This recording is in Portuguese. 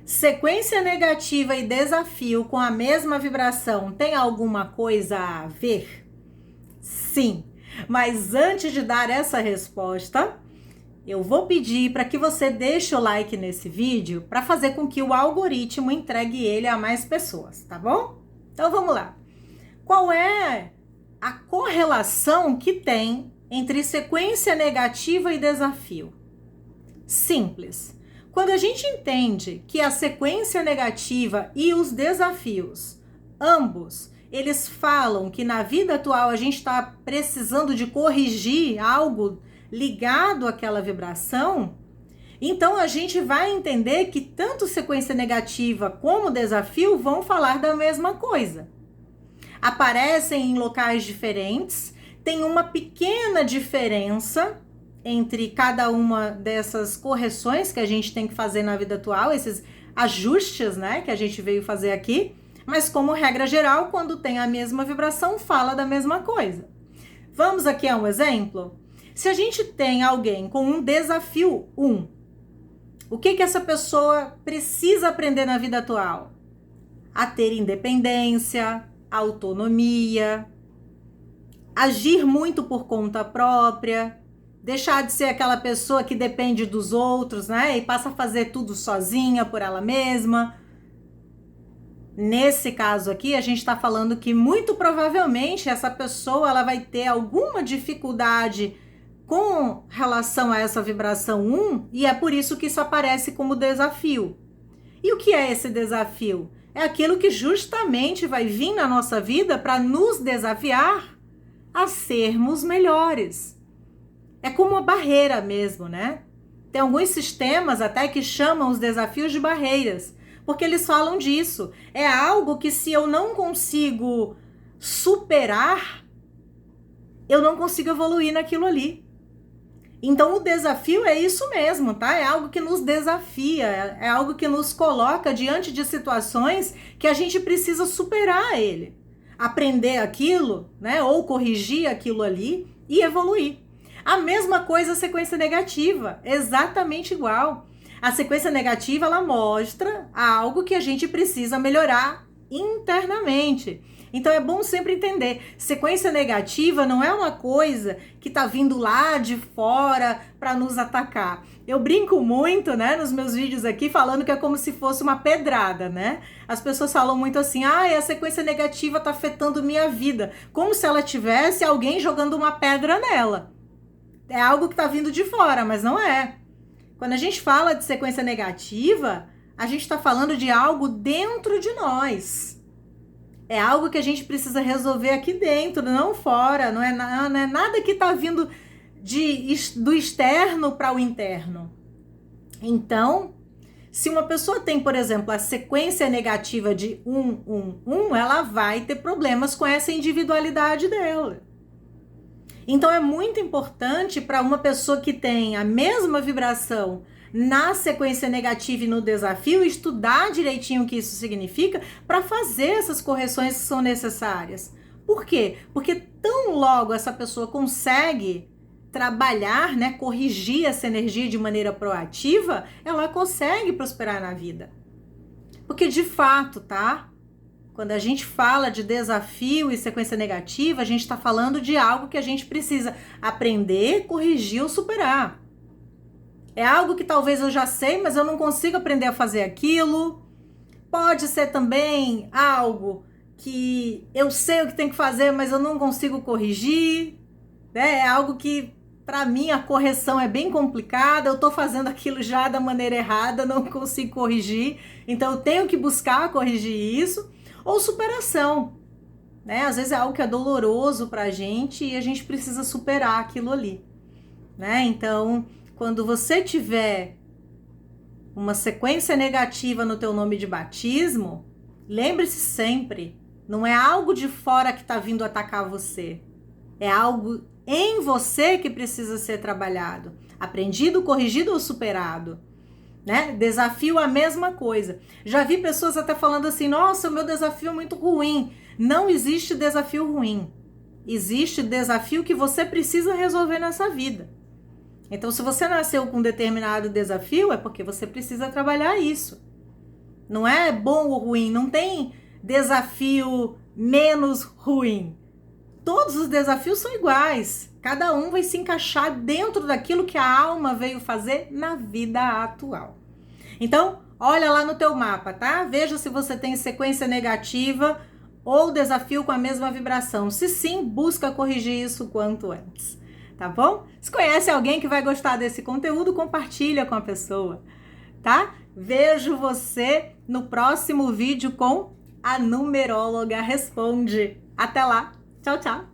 Sequência negativa e desafio com a mesma vibração tem alguma coisa a ver? Sim, mas antes de dar essa resposta, eu vou pedir para que você deixe o like nesse vídeo para fazer com que o algoritmo entregue ele a mais pessoas, tá bom? Então vamos lá. Qual é a correlação que tem entre sequência negativa e desafio? Simples. Quando a gente entende que a sequência negativa e os desafios, ambos, eles falam que na vida atual a gente está precisando de corrigir algo ligado àquela vibração, então a gente vai entender que tanto sequência negativa como desafio vão falar da mesma coisa. Aparecem em locais diferentes, tem uma pequena diferença entre cada uma dessas correções que a gente tem que fazer na vida atual, esses ajustes, né, que a gente veio fazer aqui, mas como regra geral, quando tem a mesma vibração, fala da mesma coisa. Vamos aqui a um exemplo? Se a gente tem alguém com um desafio 1, o que essa pessoa precisa aprender na vida atual? A ter independência, autonomia, agir muito por conta própria, deixar de ser aquela pessoa que depende dos outros, né? E passa a fazer tudo sozinha, por ela mesma. Nesse caso aqui, a gente está falando que muito provavelmente essa pessoa ela vai ter alguma dificuldade com relação a essa vibração 1 e é por isso que isso aparece como desafio. E o que é esse desafio? É aquilo que justamente vai vir na nossa vida para nos desafiar a sermos melhores. É como uma barreira mesmo, né? Tem alguns sistemas até que chamam os desafios de barreiras, porque eles falam disso. É algo que se eu não consigo superar, eu não consigo evoluir naquilo ali. Então o desafio é isso mesmo, tá? É algo que nos desafia, é algo que nos coloca diante de situações que a gente precisa superar ele. Aprender aquilo, né? Ou corrigir aquilo ali e evoluir. A mesma coisa a sequência negativa, exatamente igual. A sequência negativa, ela mostra algo que a gente precisa melhorar internamente. Então é bom sempre entender, sequência negativa não é uma coisa que tá vindo lá de fora para nos atacar. Eu brinco muito, né, nos meus vídeos aqui, falando que é como se fosse uma pedrada, né? As pessoas falam muito assim, a sequência negativa tá afetando minha vida, como se ela tivesse alguém jogando uma pedra nela. É algo que tá vindo de fora, mas não é. Quando a gente fala de sequência negativa, a gente está falando de algo dentro de nós. É algo que a gente precisa resolver aqui dentro, não fora. Não é nada que está vindo do externo para o interno. Então, se uma pessoa tem, por exemplo, a sequência negativa de 1, ela vai ter problemas com essa individualidade dela. Então é muito importante para uma pessoa que tem a mesma vibração na sequência negativa e no desafio, estudar direitinho o que isso significa para fazer essas correções que são necessárias. Por quê? Porque tão logo essa pessoa consegue trabalhar, né, corrigir essa energia de maneira proativa, ela consegue prosperar na vida. Porque de fato, tá? Quando a gente fala de desafio e sequência negativa, a gente está falando de algo que a gente precisa aprender, corrigir ou superar. É algo que talvez eu já sei, mas eu não consigo aprender a fazer aquilo. Pode ser também algo que eu sei o que tem que fazer, mas eu não consigo corrigir. Né? É algo que, para mim, a correção é bem complicada. Eu estou fazendo aquilo já da maneira errada, não consigo corrigir. Então, eu tenho que buscar corrigir isso. Ou superação, né? Às vezes é algo que é doloroso pra gente e a gente precisa superar aquilo ali, né? Então, quando você tiver uma sequência negativa no teu nome de batismo, lembre-se sempre, não é algo de fora que tá vindo atacar você. É algo em você que precisa ser trabalhado, aprendido, corrigido ou superado. Né? Desafio a mesma coisa. Já vi pessoas até falando assim, nossa, o meu desafio é muito ruim. Não existe desafio ruim. Existe desafio que você precisa resolver nessa vida. Então, se você nasceu com um determinado desafio, é porque você precisa trabalhar isso. não é bom ou ruim, não tem desafio menos ruim. Todos os desafios são iguais, cada um vai se encaixar dentro daquilo que a alma veio fazer na vida atual. Então, olha lá no teu mapa, tá? Veja se você tem sequência negativa ou desafio com a mesma vibração. Se sim, busca corrigir isso o quanto antes, tá bom? Se conhece alguém que vai gostar desse conteúdo, compartilha com a pessoa, tá? Vejo você no próximo vídeo com a Numeróloga Responde. Até lá! Tchau, tchau!